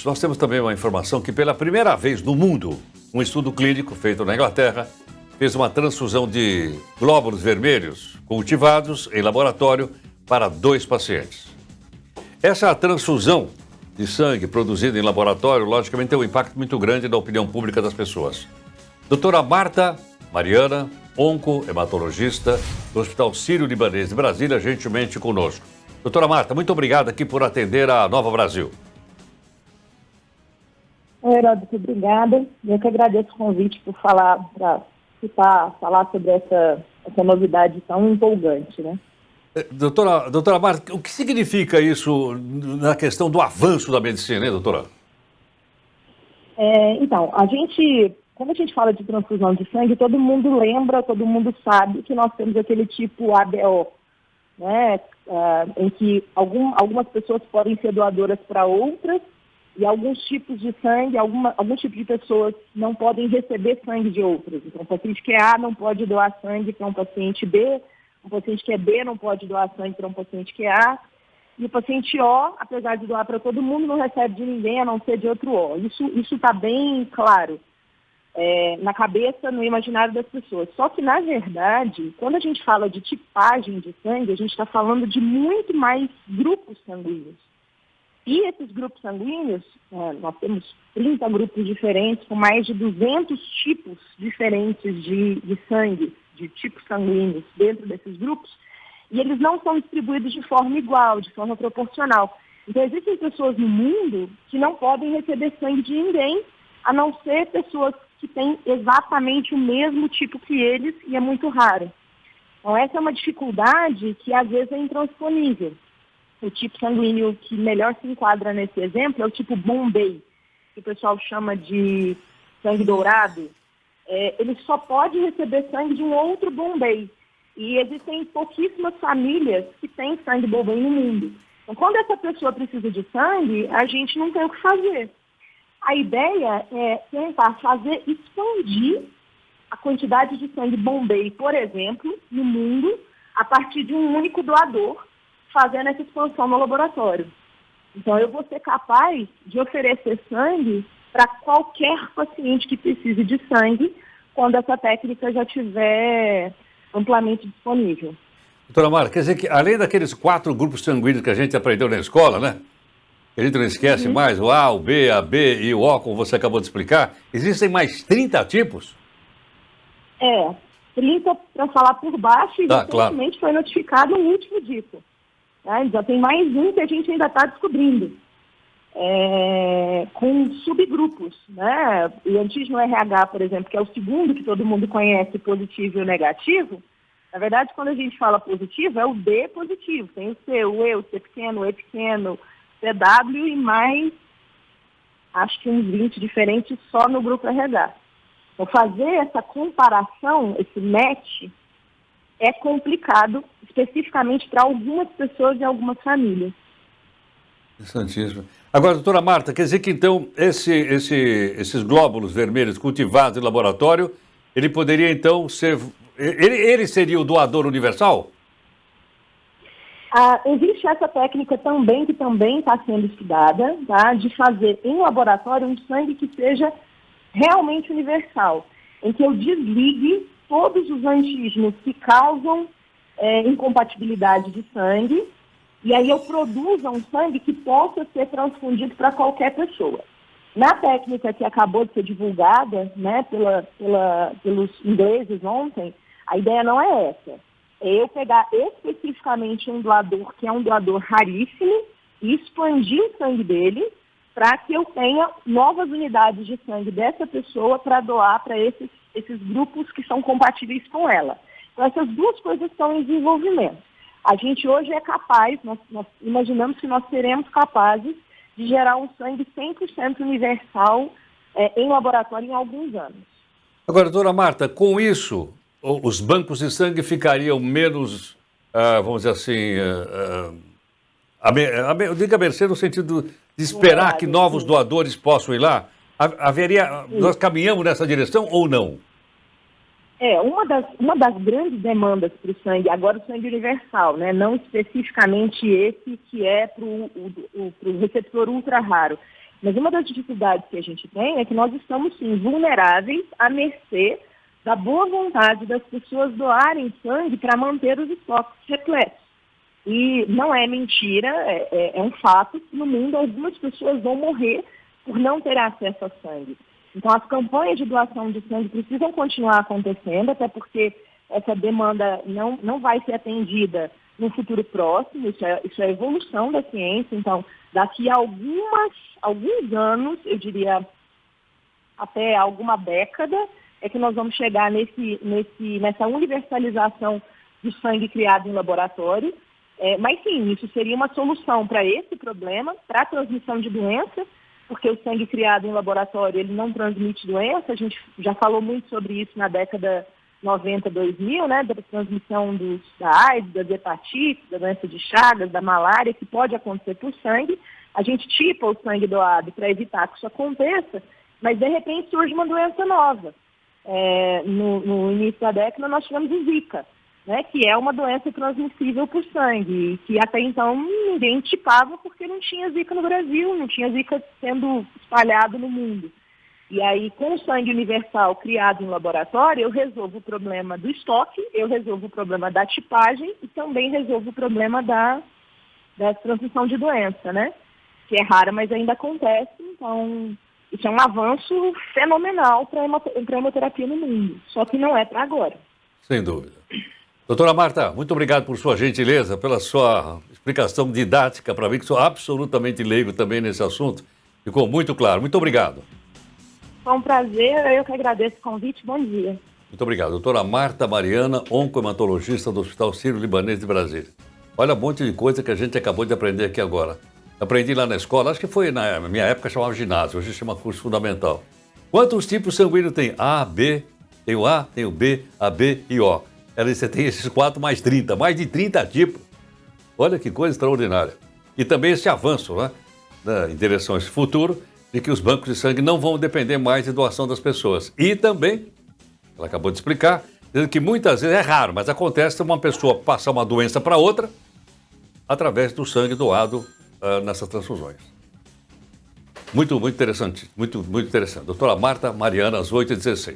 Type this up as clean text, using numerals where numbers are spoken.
nós temos também uma informação que pela primeira vez no mundo, um estudo clínico feito na Inglaterra fez uma transfusão de glóbulos vermelhos cultivados em laboratório para 2 pacientes. Essa transfusão de sangue produzida em laboratório, logicamente, tem um impacto muito grande na opinião pública das pessoas. Doutora Marta Mariana, onco-hematologista do Hospital Sírio-Libanês de Brasília, gentilmente conosco. Doutora Marta, muito obrigado aqui por atender a Nova Brasil. Oi, Heródoto, obrigada. Eu que agradeço o convite por falar sobre essa novidade tão empolgante, né? Doutora Marta, o que significa isso na questão do avanço da medicina, hein, doutora? Então, quando a gente fala de transfusão de sangue, todo mundo lembra, todo mundo sabe que nós temos aquele tipo ABO, né? Em que algumas pessoas podem ser doadoras para outras e alguns tipos de sangue, algum tipo de pessoas não podem receber sangue de outras. Então, o paciente que é A não pode doar sangue para um paciente B, um paciente que é B não pode doar sangue para um paciente que é A, e o paciente O, apesar de doar para todo mundo, não recebe de ninguém a não ser de outro O. Isso está bem claro na cabeça, no imaginário das pessoas. Só que, na verdade, quando a gente fala de tipagem de sangue, a gente está falando de muito mais grupos sanguíneos. E esses grupos sanguíneos, nós temos 30 grupos diferentes, com mais de 200 tipos diferentes de sangue, de tipos sanguíneos dentro desses grupos, e eles não são distribuídos de forma igual, de forma proporcional. Então, existem pessoas no mundo que não podem receber sangue de ninguém, a não ser pessoas que têm exatamente o mesmo tipo que eles, e é muito raro. Então, essa é uma dificuldade que, às vezes, é intransponível. O tipo sanguíneo que melhor se enquadra nesse exemplo é o tipo Bombay, que o pessoal chama de sangue dourado. Ele só pode receber sangue de um outro Bombay. E existem pouquíssimas famílias que têm sangue Bombay no mundo. Então, quando essa pessoa precisa de sangue, a gente não tem o que fazer. A ideia é tentar expandir a quantidade de sangue Bombay, por exemplo, no mundo, a partir de um único doador, fazendo essa expansão no laboratório. Então, eu vou ser capaz de oferecer sangue para qualquer paciente que precise de sangue, quando essa técnica já estiver amplamente disponível. Doutora Marta, quer dizer que além daqueles 4 grupos sanguíneos que a gente aprendeu na escola, né? Que a gente não esquece mais, o A, o B, a B e o O, como você acabou de explicar, existem mais 30 tipos? 30 para falar por baixo, e recentemente foi notificado o último disso. Já tem mais um que a gente ainda está descobrindo, com subgrupos, né? O antígeno RH, por exemplo, que é o segundo que todo mundo conhece, positivo e o negativo. Na verdade, quando a gente fala positivo, é o D positivo. Tem o C, o E, o C pequeno, o E pequeno, CW e mais, acho que uns 20 diferentes só no grupo RH. Então, fazer essa comparação, esse match, é complicado, especificamente para algumas pessoas e algumas famílias. Interessantíssimo. Agora, doutora Marta, quer dizer que então esses glóbulos vermelhos cultivados em laboratório, ele poderia então ser... Ele seria o doador universal? Existe essa técnica também, que também está sendo estudada, tá? De fazer em laboratório um sangue que seja realmente universal, em que eu desligue todos os antígenos que causam incompatibilidade de sangue, e aí eu produza um sangue que possa ser transfundido para qualquer pessoa. Na técnica que acabou de ser divulgada, né, pelos ingleses ontem, a ideia não é essa. É eu pegar especificamente um doador que é um doador raríssimo e expandir o sangue dele para que eu tenha novas unidades de sangue dessa pessoa para doar para esses grupos que são compatíveis com ela. Então, essas duas coisas estão em desenvolvimento. A gente hoje é capaz, nós imaginamos que nós seremos capazes de gerar um sangue 100% universal em laboratório em alguns anos. Agora, doutora Marta, com isso, os bancos de sangue ficariam menos, vamos dizer assim, eu digo a mercê no sentido de esperar que novos doadores possam ir lá? Nós caminhamos nessa direção ou não? Uma das grandes demandas para o sangue, agora o sangue universal, né? Não especificamente esse que é para o receptor ultra raro, Mas uma das dificuldades que a gente tem é que nós estamos, sim, vulneráveis à mercê da boa vontade das pessoas doarem sangue para manter os estoques repletos. E não é mentira, é um fato que no mundo algumas pessoas vão morrer por não ter acesso a sangue. Então as campanhas de doação de sangue precisam continuar acontecendo, até porque essa demanda não vai ser atendida no futuro próximo, isso é a evolução da ciência. Então, daqui a alguns anos, eu diria até alguma década, é que nós vamos chegar nessa universalização do sangue criado em laboratório. Mas sim, isso seria uma solução para esse problema, para a transmissão de doença, porque o sangue criado em laboratório ele não transmite doença. A gente já falou muito sobre isso na década 90, 2000, né, da transmissão da AIDS, das hepatites, da doença de Chagas, da malária, que pode acontecer por sangue. A gente tipa o sangue doado para evitar que isso aconteça, mas de repente surge uma doença nova. No início da década nós tivemos o Zika, né, que é uma doença transmissível por sangue, e que até então ninguém tipava porque não tinha Zika no Brasil, não tinha Zika sendo espalhado no mundo. E aí, com o sangue universal criado em laboratório, eu resolvo o problema do estoque, eu resolvo o problema da tipagem e também resolvo o problema da transmissão de doença, né? Que é rara, mas ainda acontece. Então, isso é um avanço fenomenal para a hemoterapia no mundo. Só que não é para agora. Sem dúvida. Doutora Marta, muito obrigado por sua gentileza, pela sua explicação didática para mim, que sou absolutamente leigo também nesse assunto. Ficou muito claro. Muito obrigado. Foi um prazer, eu que agradeço o convite. Bom dia. Muito obrigado. Doutora Marta Mariana, oncohematologista do Hospital Sírio-Libanês de Brasília. Olha um monte de coisa que a gente acabou de aprender aqui agora. Aprendi lá na escola, acho que foi na minha época chamava ginásio, hoje chama curso fundamental. Quantos tipos sanguíneos tem? A, B, tem o A, tem o B, AB e O. Aí você tem esses 4 mais 30, mais de 30 tipos. Olha que coisa extraordinária. E também esse avanço, né, em direção a esse futuro, de que os bancos de sangue não vão depender mais de doação das pessoas. E também, ela acabou de explicar, dizendo que muitas vezes é raro, mas acontece uma pessoa passar uma doença para outra através do sangue doado nessas transfusões. Muito interessante, muito interessante. Doutora Marta Mariana, às 8h16.